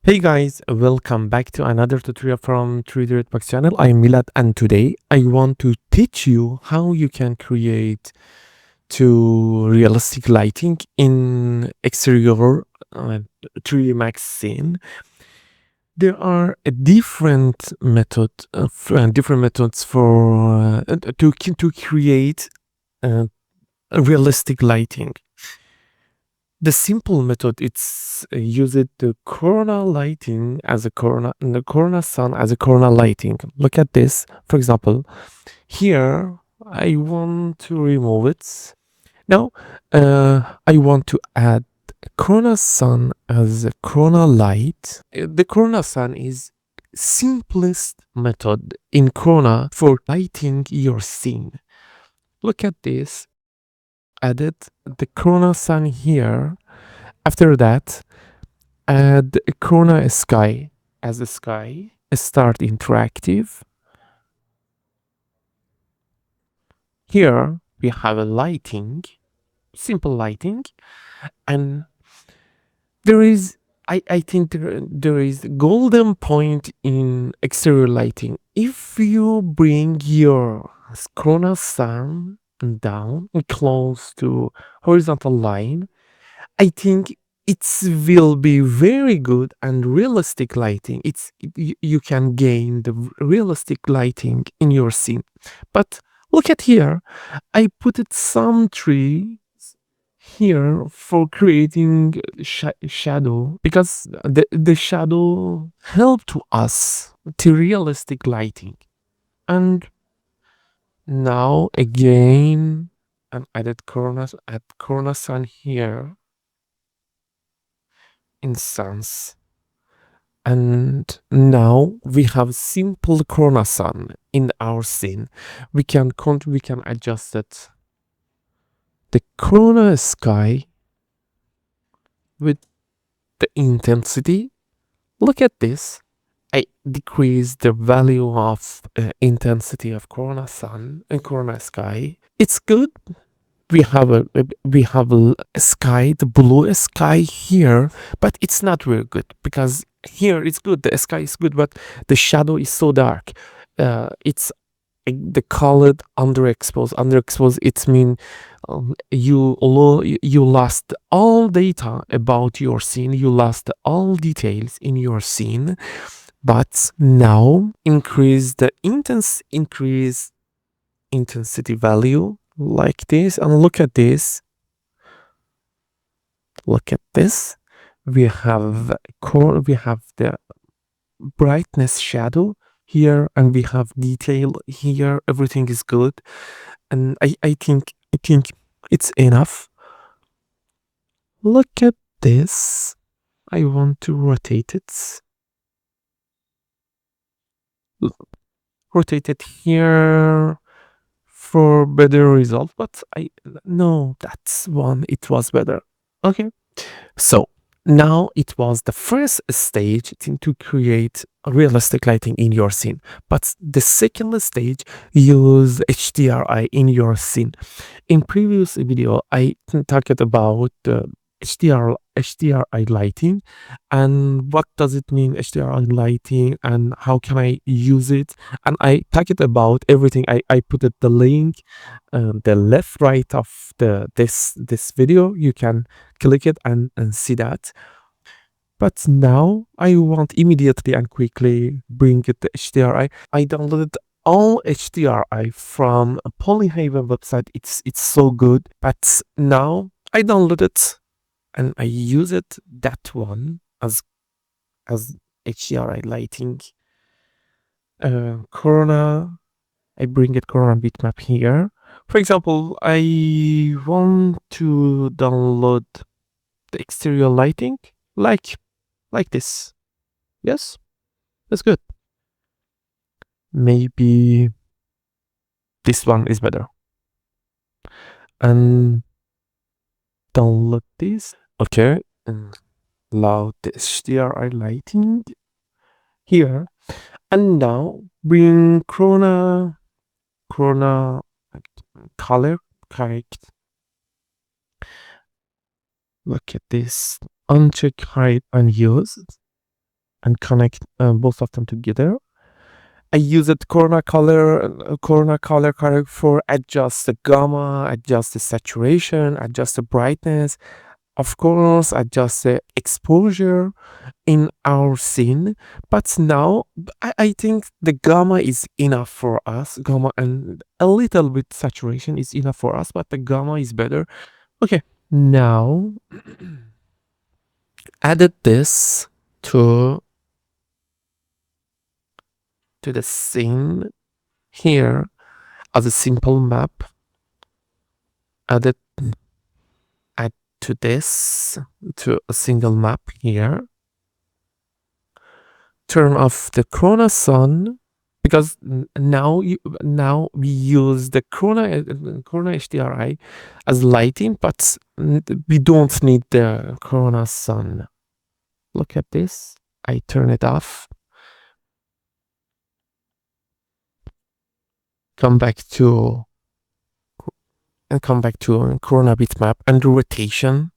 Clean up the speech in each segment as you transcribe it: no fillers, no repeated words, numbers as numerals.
Hey guys, welcome back to another tutorial from 3D Redbox channel. I'm Milad and today I want to teach you how you can create to realistic lighting in exterior 3D Max scene. There are a different methods for to create uh, realistic lighting. The simple method it's use it the corona lighting as a corona and the corona sun as a corona lighting. Look at this. For example, here I want to remove it. Now I want to add corona sun as a corona light. The corona sun is simplest method in corona for lighting your scene. Look at this. Added the corona sun here. After that, add Corona Sky as a sky. Start interactive. Here we have a lighting, simple lighting, and there is I think there is golden point in exterior lighting. If you bring your Corona sun down close to horizontal line, I think it will be very good and realistic lighting. You can gain the realistic lighting in your scene. But look at here, I put it some trees here for creating shadow because the shadow help to us to realistic lighting. And now again, and added Corona Sun here instance. And now we have simple Corona Sun in our scene. We can adjust it. The Corona sky with the intensity. Look at this. I decrease the value of intensity of Corona Sun and Corona sky. It's good. We have a sky, the blue sky here, but it's not very good because here it's good, the sky is good, but the shadow is so dark. It's the colored underexposed it mean you lost all data about your scene, you lost all details in your scene. But now increase intensity value like this, and look at this. Look at this. We have the brightness shadow here, and we have detail here. Everything is good, and I think it's enough. Look at this. I want to rotate it. Rotate it here for better result, but no, that's one. It was better. Okay. So now it was the first stage to create realistic lighting in your scene. But the second stage, use HDRI in your scene. In previous video, I talked about HDRI lighting and what does it mean HDRI lighting and how can I use it. And I talked about everything. I put it the link, the left right of this video. You can click it and see that. But now I want immediately and quickly bring it to HDRI. I downloaded all HDRI from a Polyhaven website. It's so good. But now I download it and I use it that one as HDRI lighting. Corona. I bring it Corona bitmap here. For example, I want to download the exterior lighting like this. Yes, that's good. Maybe this one is better. And download this. Okay, and allow the HDRI lighting here. And now bring Corona color correct. Look at this. Uncheck hide unused. and connect both of them together. I use it Corona color correct for adjust the gamma, adjust the saturation, adjust the brightness. Of course, adjust the exposure in our scene. But now I think the gamma is enough for us. Gamma and a little bit saturation is enough for us, but the gamma is better. Okay, now added this to the scene here as a simple map. Added add to this to a single map here. Turn off the Corona Sun because now we use the Corona HDRI as lighting, but we don't need the Corona Sun. Look at this. I turn it off. Come back to Corona bitmap and rotation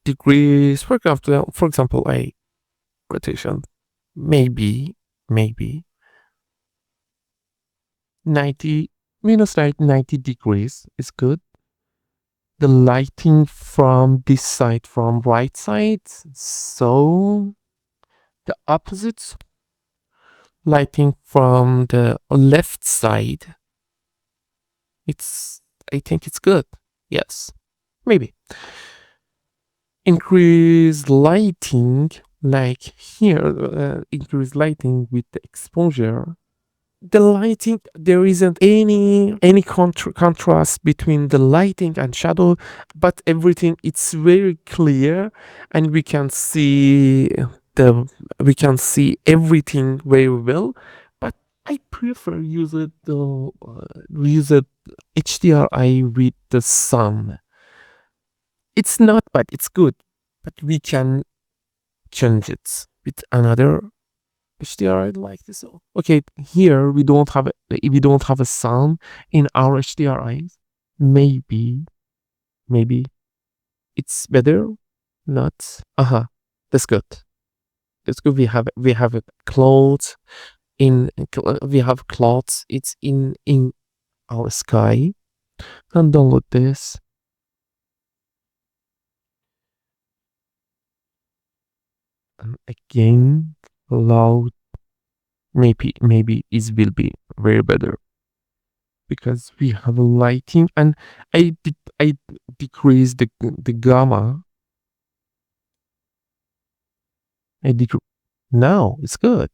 degrees. For example, I rotation maybe 90 minus 90 degrees is good. The lighting from this side, from right side, so the opposite lighting from the left side, I think it's good. Yes, maybe increase lighting, like here, increase lighting with the exposure. The lighting, there isn't any contrast between the lighting and shadow, but everything, it's very clear, and we can see everything very well. But I prefer use it HDRI with the sun. It's not bad, it's good, but we can change it with another HDRI like this. Okay, here we don't have a sound in our HDRIs. Maybe it's better. Not. That's good. That's good. We have a clouds we have clouds. It's in our sky. And download this. And again, loud. Maybe it will be very better because we have a lighting, and I decrease the gamma. I decrease. Now it's good.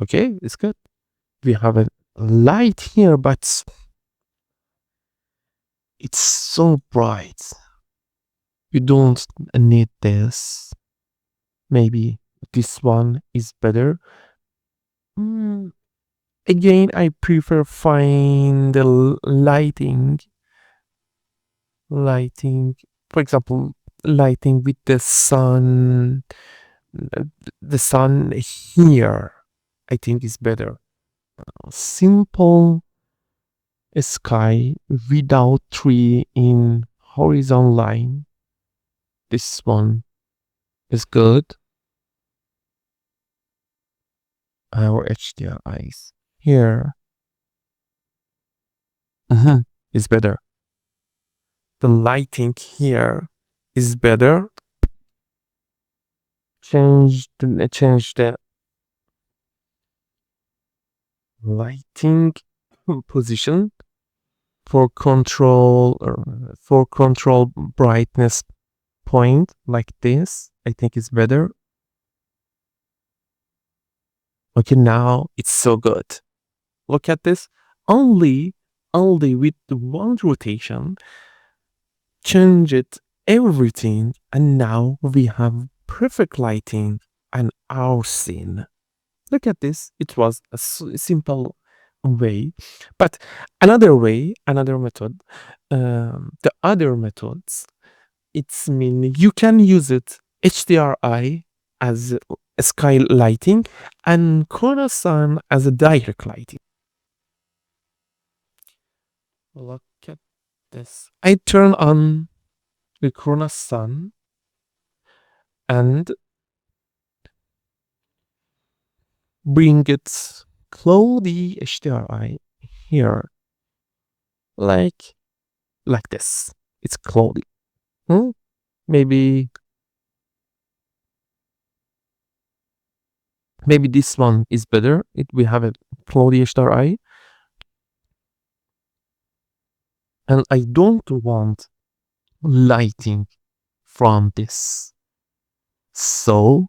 Okay, it's good. We have a light here, but it's so bright. We don't need this. Maybe this one is better. Mm, Again, I prefer find the lighting, for example, lighting with uh, the sun here, I think is better. Simple sky without tree in horizontal line. This one is good. Our HDRIs here is better. The lighting here is better. Change the lighting position for control brightness point like this. I think is better. Okay, now it's so good. Look at this. Only with the one rotation, change it everything, and now we have perfect lighting and our scene. Look at this. It was a simple way, but another method. The other methods, it's mean you can use it HDRI as a sky lighting and Corona Sun as a direct lighting. Look at this. I turn on the Corona Sun and bring it cloudy HDRI here, like this. It's cloudy. Hmm? Maybe this one is better. We have a cloudy HDRI, and I don't want lighting from this. So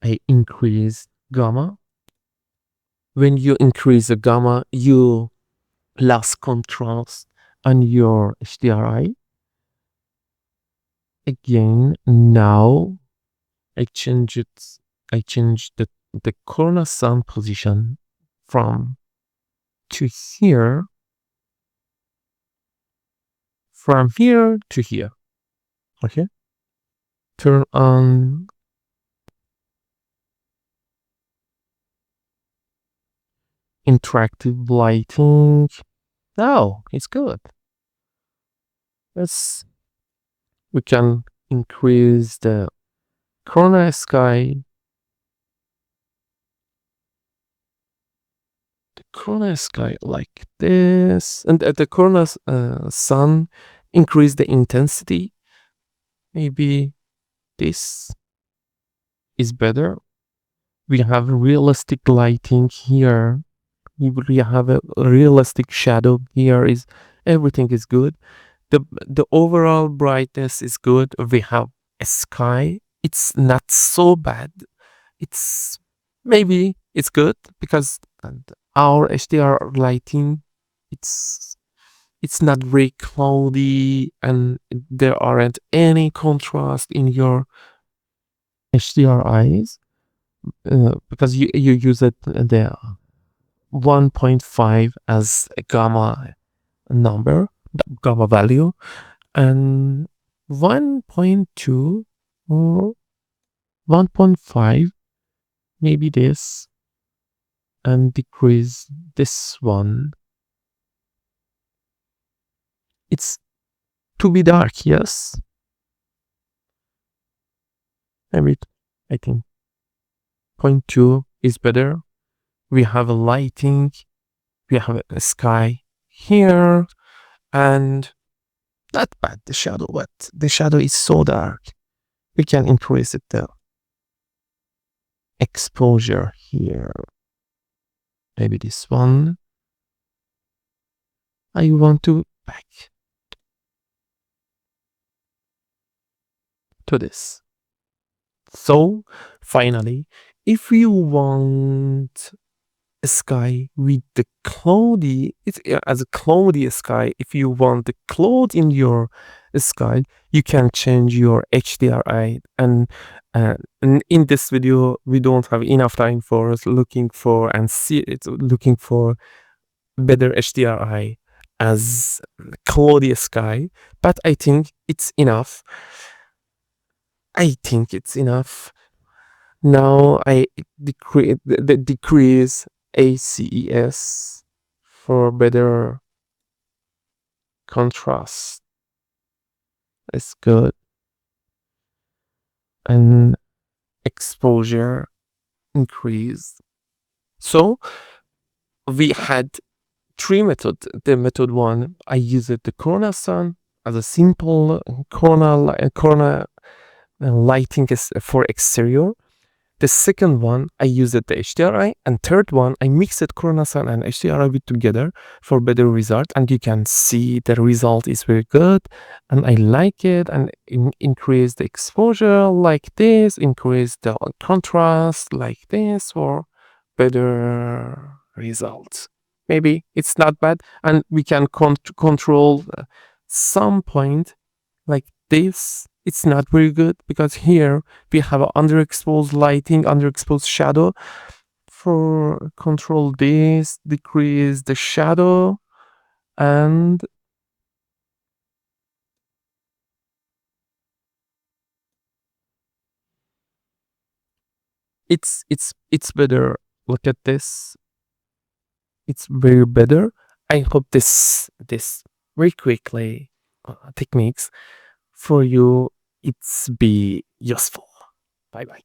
I increase gamma. When you increase the gamma, you less contrast on your HDRI. Again, now I change it. I change the Corona Sun position from to here, from here to here. Okay. Turn on interactive lighting. Oh, it's good. Let's we can increase the Corona sky. The Corona sky like this, and at the Corona sun, increase the intensity. Maybe this is better. We have realistic lighting here. We have a realistic shadow here. Is everything is good. The overall brightness is good. We have a sky. It's not so bad. It's maybe it's good because our HDR lighting, it's not very cloudy and there aren't any contrast in your HDRIs because you use it the 1.5 as a gamma number, the gamma value, and 1.2 or 1.5, maybe this, and decrease this one. It's to be dark, yes. Maybe I think 0.2 is better. We have a lighting, we have a sky here, and not bad the shadow, but the shadow is so dark. We can increase it the exposure here. Maybe this one. I want to back to this. So finally, if you want a sky with the cloudy, it's as a cloudy sky. If you want the cloud in your sky, you can change your HDRI. And in this video, we don't have enough time for looking for and see it, looking for better HDRI as cloudy sky. But I think it's enough. I think it's enough. Now I decrease ACES for better contrast. It's good. And exposure increase. So we had three methods. The method one, I used the Corona Sun as a simple Corona lighting is for exterior. The second one, I used the HDRI, and third one, I mixed Corona Sun and HDRI together for better result. And you can see the result is very good, and I like it. And increase the exposure like this, increase the contrast like this for better results. Maybe it's not bad, and we can control some point like this. It's not very good because here we have underexposed lighting, underexposed shadow. For control this, decrease the shadow, and it's better. Look at this. It's very better. I hope this very quickly techniques for you it's be useful. Bye bye.